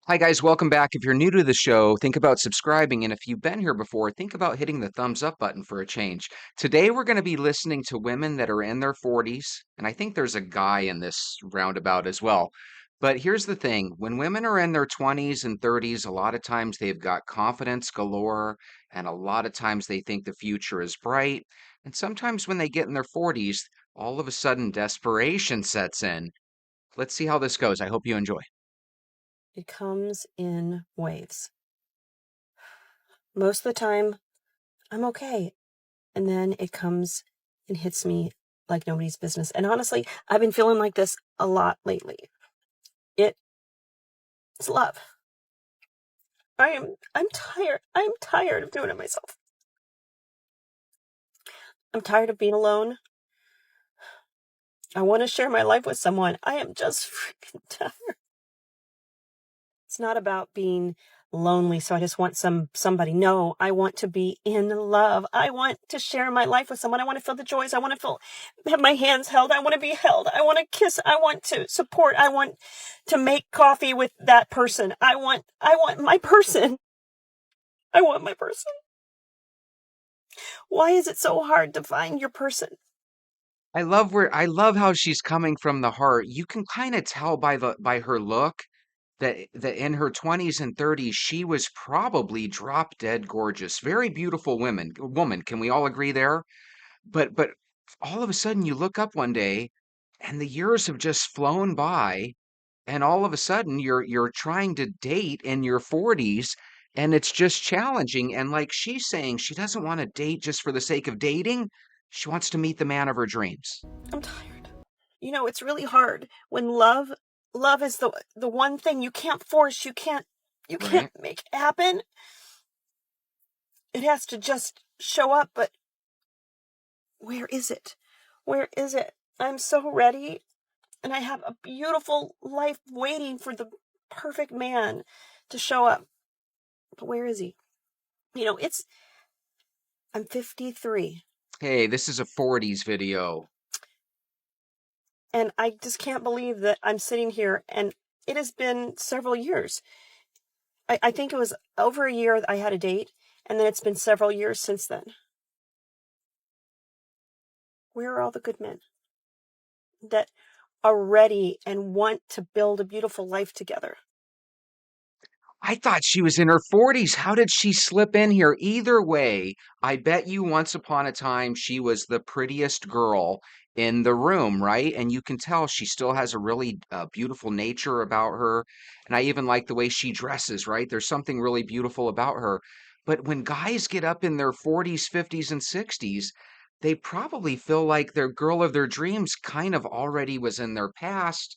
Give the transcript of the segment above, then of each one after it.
Hi, guys. Welcome back. If you're new to the show, think about subscribing. And if you've been here before, think about hitting the thumbs up button for a change. Today, we're going to be listening to women that are in their 40s. And I think there's a guy in this roundabout as well. But here's the thing, when women are in their 20s and 30s, a lot of times they've got confidence galore. And a lot of times they think the future is bright. And sometimes when they get in their 40s, all of a sudden desperation sets in. Let's see how this goes. I hope you enjoy. It comes in waves. Most of the time, I'm okay. And then it comes and hits me like nobody's business. And honestly, I've been feeling like this a lot lately. It's love. I'm tired. I'm tired of doing it myself. I'm tired of being alone. I want to share my life with someone. I am just freaking tired. It's not about being lonely, so I just want somebody. No, I want to be in love. I want to share my life with someone. I want to feel the joys. I want to have my hands held. I want to be held. I want to kiss. I want to support. I want to make coffee with that person. I want my person. I want my person. Why is it so hard to find your person? I love how she's coming from the heart. You can kind of tell by her look that in her 20s and 30s she was probably drop dead gorgeous. Very beautiful woman. Can we all agree there? But all of a sudden you look up one day and the years have just flown by and all of a sudden you're trying to date in your 40s and it's just challenging, and like she's saying, she doesn't want to date just for the sake of dating. She wants to meet the man of her dreams. I'm tired. It's really hard when love is the one thing you can't force. You can't Right. make it happen. It has to just show up, but where is it? Where is it? I'm so ready, and I have a beautiful life waiting for the perfect man to show up. But where is he? I'm 53, Hey, this is a 40s video. and I just can't believe that I'm sitting here, and it has been several years. I think it was over a year that I had a date, and then it's been several years since then. Where are all the good men that are ready and want to build a beautiful life together? I thought she was in her 40s. How did she slip in here? Either way, I bet you once upon a time she was the prettiest girl in the room, right? And you can tell she still has a really beautiful nature about her. And I even like the way she dresses, right? There's something really beautiful about her. But when guys get up in their 40s, 50s, and 60s, they probably feel like their girl of their dreams kind of already was in their past.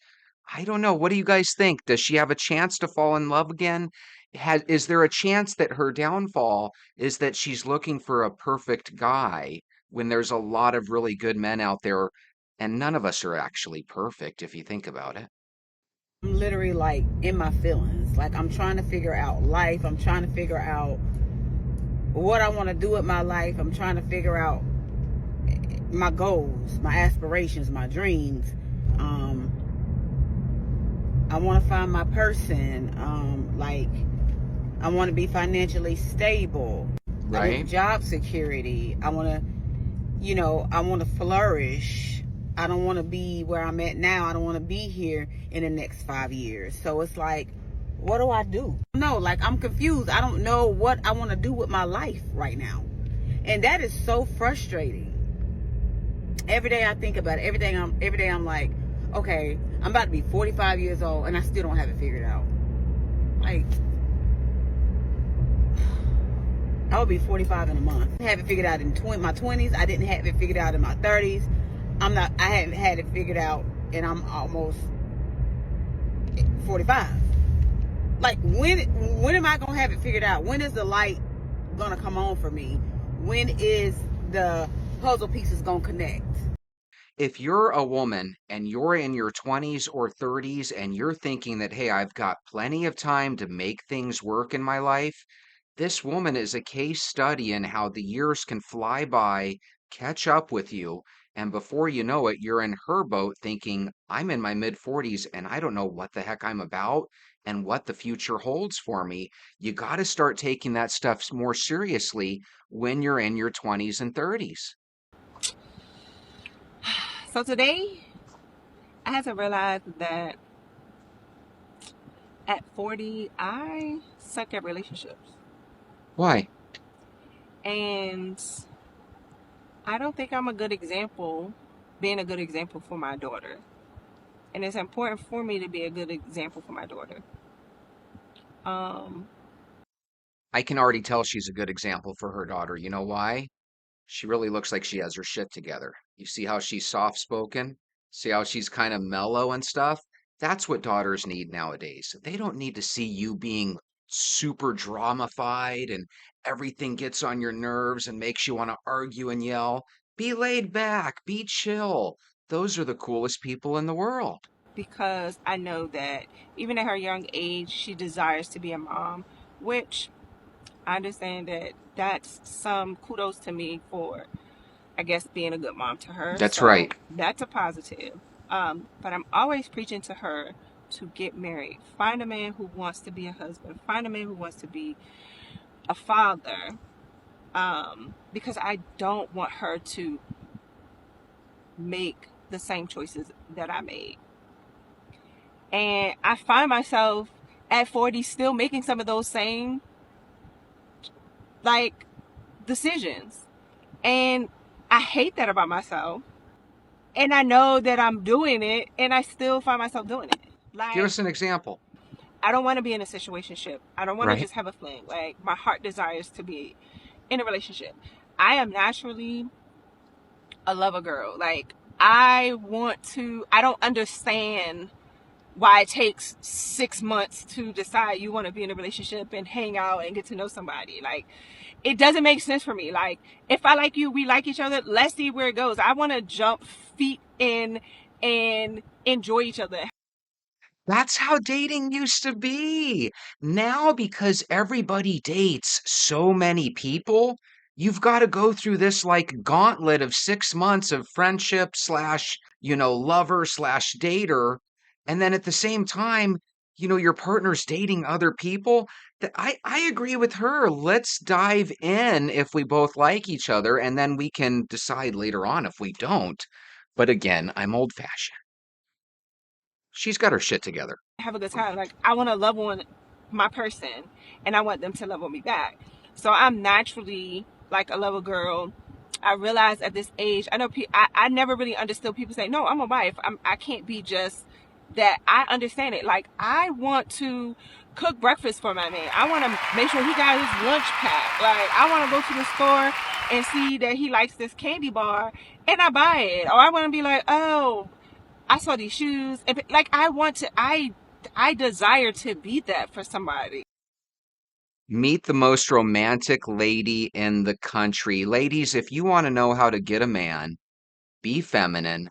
I don't know. What do you guys think? Does she have a chance to fall in love again? Is there a chance that her downfall is that she's looking for a perfect guy when there's a lot of really good men out there, and none of us are actually perfect if you think about it? I'm literally like in my feelings. Like I'm trying to figure out life. I'm trying to figure out what I want to do with my life. I'm trying to figure out my goals, my aspirations, my dreams. Um, I want to find my person. Like I want to be financially stable. I want Right? job security. I want to flourish. I don't want to be where I'm at now. I don't want to be here in the next 5 years. So it's like, what do I do? No, like I'm confused. I don't know what I want to do with my life right now. And that is so frustrating. Every day I think about it. Every day I'm like, okay, I'm about to be 45 years old and I still don't have it figured out. Like, I will be 45 in a month. I haven't figured out in my 20s. I didn't have it figured out in my 30s. I haven't had it figured out and I'm almost 45. Like when am I gonna have it figured out? When is the light gonna come on for me? When is the puzzle pieces gonna connect? If you're a woman and you're in your 20s or 30s and you're thinking that, hey, I've got plenty of time to make things work in my life, this woman is a case study in how the years can fly by, catch up with you, and before you know it, you're in her boat thinking, I'm in my mid 40s and I don't know what the heck I'm about. and what the future holds for me, you got to start taking that stuff more seriously when you're in your 20s and 30s. So today, I had to realize that at 40, I suck at relationships. Why? And I don't think I'm a good example, being a good example for my daughter. And it's important for me to be a good example for my daughter. Um, I can already tell she's a good example for her daughter. You know why? She really looks like she has her shit together. You see how she's soft spoken? See how she's kind of mellow and stuff? That's what daughters need nowadays. They don't need to see you being super dramified and everything gets on your nerves and makes you want to argue and yell. Be laid back, be chill. Those are the coolest people in the world. because I know that even at her young age, she desires to be a mom, which I understand that that's some kudos to me for, I guess, being a good mom to her. That's So right. that's a positive. But I'm always preaching to her to get married. Find a man who wants to be a husband. Find a man who wants to be a father. Because I don't want her to make the same choices that I made. And I find myself at 40 still making some of those same like decisions. And I hate that about myself. And I know that I'm doing it and I still find myself doing it. Give Like, us an example, I don't want to be in a situationship. I don't want to right? just have a fling. Like, my heart desires to be in a relationship. I am naturally a lover girl. Like, I don't understand why it takes 6 months to decide you want to be in a relationship and hang out and get to know somebody. Like, it doesn't make sense for me. Like, if I like you, we like each other, let's see where it goes. I want to jump feet in and enjoy each other. That's how dating used to be. Now, because everybody dates so many people, you've got to go through this like gauntlet of 6 months of friendship slash, lover slash dater. And then at the same time, your partner's dating other people. I agree with her. Let's dive in if we both like each other, and then we can decide later on if we don't. But again, I'm old fashioned. She's got her shit together. Have a good time. Like, I want to love on my person and I want them to love on me back. So I'm naturally like a lover girl. I realize at this age, I know I never really understood people say, no, I'm a wife. I can't be just that. I understand it. Like, I want to cook breakfast for my man. I want to make sure he got his lunch packed. Like, I want to go to the store and see that he likes this candy bar and I buy it. Or I want to be like, oh, I saw these shoes, and like I desire to be that for somebody. Meet the most romantic lady in the country. Ladies, if you want to know how to get a man, be feminine.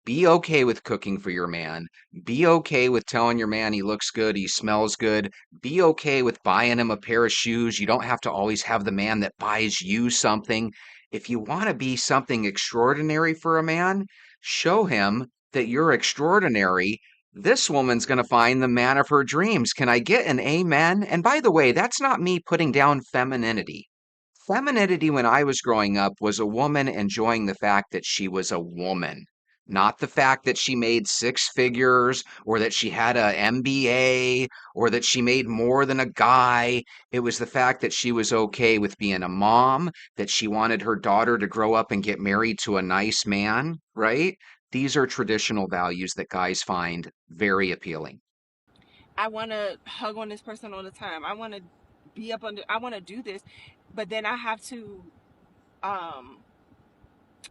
Be okay with cooking for your man. Be okay with telling your man he looks good, he smells good. Be okay with buying him a pair of shoes. You don't have to always have the man that buys you something. If you want to be something extraordinary for a man, show him that you're extraordinary. This woman's going to find the man of her dreams. Can I get an amen? And by the way, that's not me putting down femininity. Femininity when I was growing up was a woman enjoying the fact that she was a woman, not the fact that she made six figures or that she had a MBA or that she made more than a guy. It was the fact that she was okay with being a mom, that she wanted her daughter to grow up and get married to a nice man, right? These are traditional values that guys find very appealing. I want to hug on this person all the time. I want to be up under. I want to do this, but then I have to um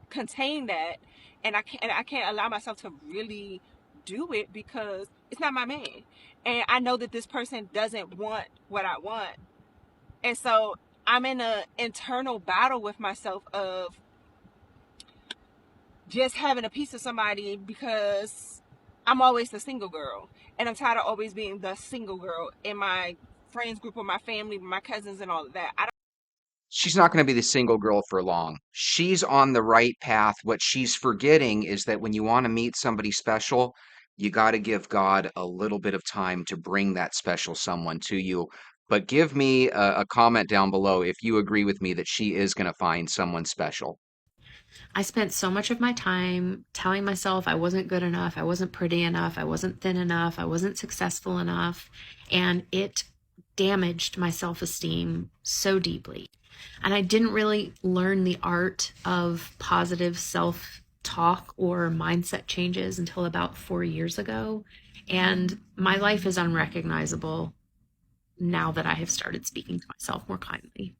contain that, and I can't allow myself to really do it because it's not my man, and I know that this person doesn't want what I want, and so I'm in a internal battle with myself of just having a piece of somebody because I'm always the single girl. And I'm tired of always being the single girl in my friends group or my family, my cousins and all of that. I don't She's not going to be the single girl for long. She's on the right path. What she's forgetting is that when you want to meet somebody special, you got to give God a little bit of time to bring that special someone to you. But give me a comment down below if you agree with me that she is going to find someone special. I spent so much of my time telling myself I wasn't good enough, I wasn't pretty enough, I wasn't thin enough, I wasn't successful enough, and it damaged my self esteem so deeply. And I didn't really learn the art of positive self talk or mindset changes until about 4 years ago. And my life is unrecognizable now that I have started speaking to myself more kindly.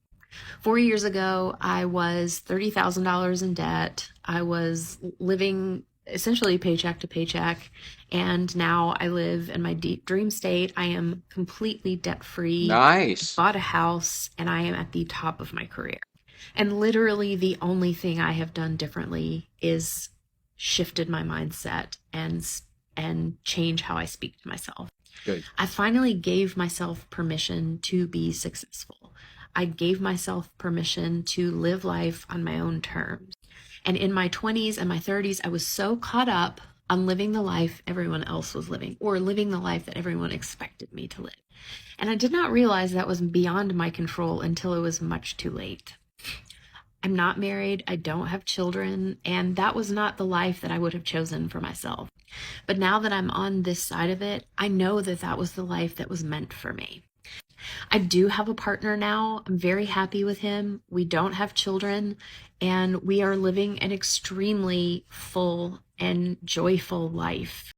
4 years ago, I was $30,000 in debt. I was living essentially paycheck to paycheck. And now I live in my deep dream state. I am completely debt free, Nice. bought a house, and I am at the top of my career. And literally, the only thing I have done differently is shifted my mindset and change how I speak to myself. Good. I finally gave myself permission to be successful. I gave myself permission to live life on my own terms. And in my 20s and my 30s, I was so caught up on living the life everyone else was living, or living the life that everyone expected me to live. And I did not realize that was beyond my control until it was much too late. I'm not married, I don't have children, and that was not the life that I would have chosen for myself. But now that I'm on this side of it, I know that that was the life that was meant for me. I do have a partner now. I'm very happy with him. We don't have children, and we are living an extremely full and joyful life.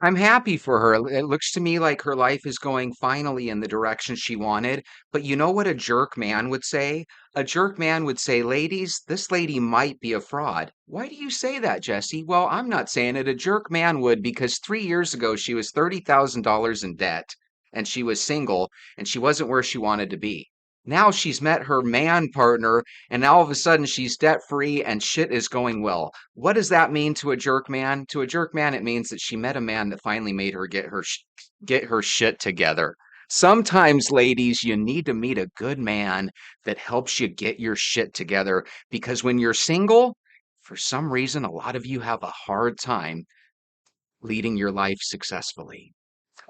I'm happy for her. It looks to me like her life is going finally in the direction she wanted. But you know what a jerk man would say? A jerk man would say, ladies, this lady might be a fraud. Why do you say that, Jesse? Well, I'm not saying it. A jerk man would because 3 years ago she was $30,000 in debt and she was single and she wasn't where she wanted to be. Now she's met her man partner and now all of a sudden she's debt free and shit is going well. What does that mean to a jerk man? To a jerk man, it means that she met a man that finally made her get her shit together. Sometimes, ladies, you need to meet a good man that helps you get your shit together because when you're single, for some reason, a lot of you have a hard time leading your life successfully.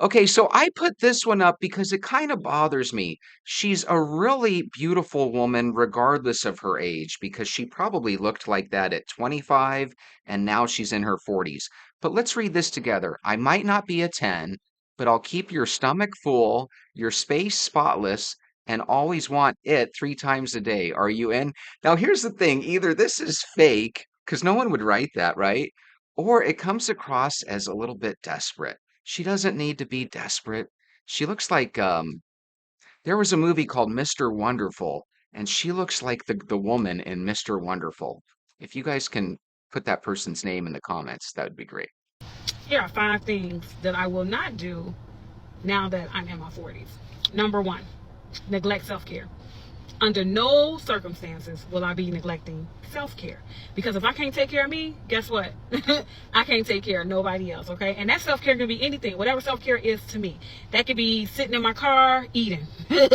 Okay, so I put this one up because it kind of bothers me. She's a really beautiful woman, regardless of her age, because she probably looked like that at 25 and now she's in her 40s. But let's read this together. I might not be a 10, but I'll keep your stomach full, your space spotless, and always want it 3 times a day. Are you in? Now, here's the thing either this is fake, because no one would write that, right? Or it comes across as a little bit desperate. She doesn't need to be desperate. She looks like there was a movie called Mr. Wonderful, and she looks like the woman in Mr. Wonderful. If you guys can put that person's name in the comments, that would be great. Here are 5 things that I will not do now that I'm in my 40s. Number one, neglect self-care. Under no circumstances will I be neglecting self-care. Because if I can't take care of me, guess what? I can't take care of nobody else, okay? And that self-care can be anything, whatever self-care is to me. That could be sitting in my car eating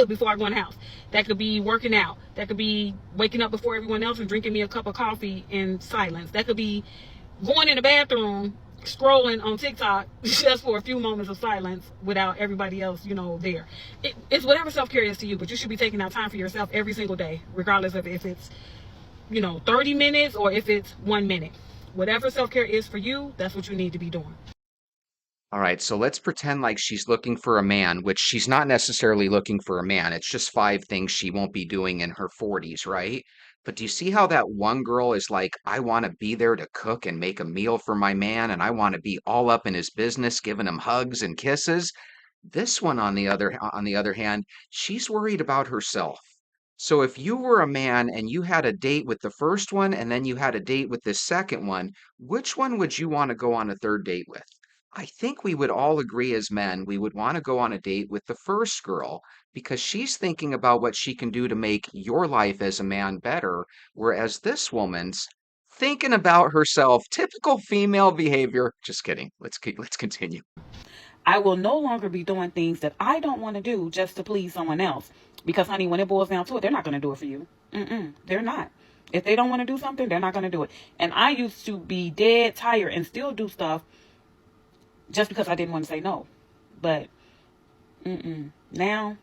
before I go in the house. That could be working out. That could be waking up before everyone else and drinking me a cup of coffee in silence. That could be going in the bathroom scrolling on TikTok just for a few moments of silence without everybody else, there. It's whatever self-care is to you, but you should be taking out time for yourself every single day, regardless of if it's, 30 minutes or if it's 1 minute. Whatever self-care is for you, that's what you need to be doing. All right, so let's pretend like she's looking for a man, which she's not necessarily looking for a man. It's just 5 things she won't be doing in her 40s, right? But do you see how that one girl is like, I want to be there to cook and make a meal for my man, and I want to be all up in his business, giving him hugs and kisses? This one, on the other hand, she's worried about herself. So if you were a man and you had a date with the first one and then you had a date with the second one, which one would you want to go on a third date with? I think we would all agree as men, we would want to go on a date with the first girl because she's thinking about what she can do to make your life as a man better, whereas this woman's thinking about herself. Typical female behavior. Just kidding. Let's continue. I will no longer be doing things that I don't want to do just to please someone else. Because, honey, when it boils down to it, they're not going to do it for you. They're not. If they don't want to do something, they're not going to do it. And I used to be dead tired and still do stuff just because I didn't want to say no. But now,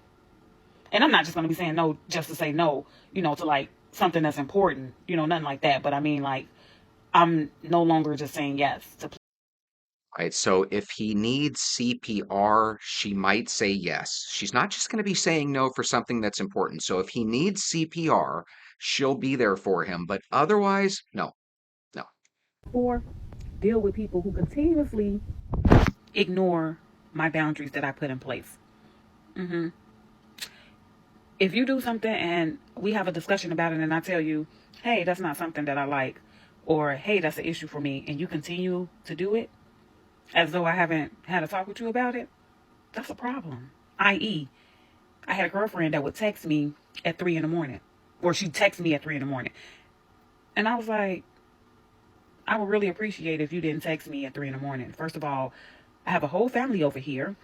and I'm not just going to be saying no just to say no, to like something that's important, nothing like that. But I mean, like, I'm no longer just saying yes to. Right? So if he needs CPR, she might say yes. She's not just going to be saying no for something that's important. So if he needs CPR, she'll be there for him. But otherwise, no, no. Or deal with people who continuously ignore my boundaries that I put in place. Mm-hmm. If you do something and we have a discussion about it and I tell you, hey, that's not something that I like, or hey, that's an issue for me, and you continue to do it as though I haven't had a talk with you about it, that's a problem. I.e., I had a girlfriend that would text me at 3 in the morning, or she'd text me at 3 in the morning. And I was like, I would really appreciate if you didn't text me at 3 in the morning. First of all, I have a whole family over here.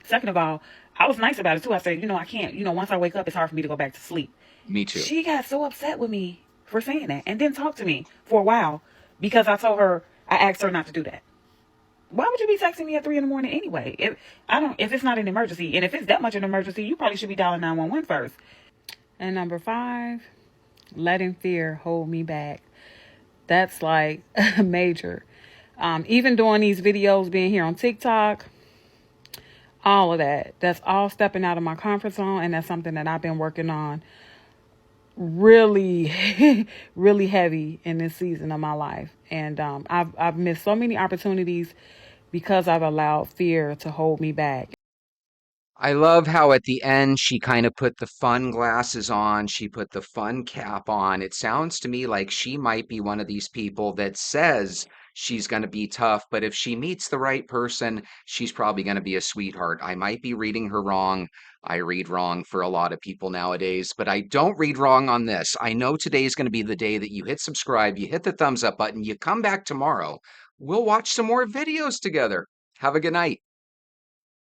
Second of all, I was nice about it too. I said, I can't, once I wake up, it's hard for me to go back to sleep. Me too. She got so upset with me for saying that and didn't talk to me for a while because I told her, I asked her not to do that. Why would you be texting me at 3 in the morning anyway? If it's not an emergency, and if it's that much an emergency, you probably should be dialing 911 first. And number 5, letting fear hold me back. That's like major. Even doing these videos, being here on TikTok, all of that. That's all stepping out of my comfort zone, and that's something that I've been working on really, really heavy in this season of my life. And I've missed so many opportunities because I've allowed fear to hold me back. I love how at the end she kind of put the fun glasses on, she put the fun cap on. It sounds to me like she might be one of these people that says she's going to be tough, but if she meets the right person, she's probably going to be a sweetheart. I might be reading her wrong. I read wrong for a lot of people nowadays, but I don't read wrong on this. I know today is going to be the day that you hit subscribe, you hit the thumbs up button, you come back tomorrow. We'll watch some more videos together. Have a good night.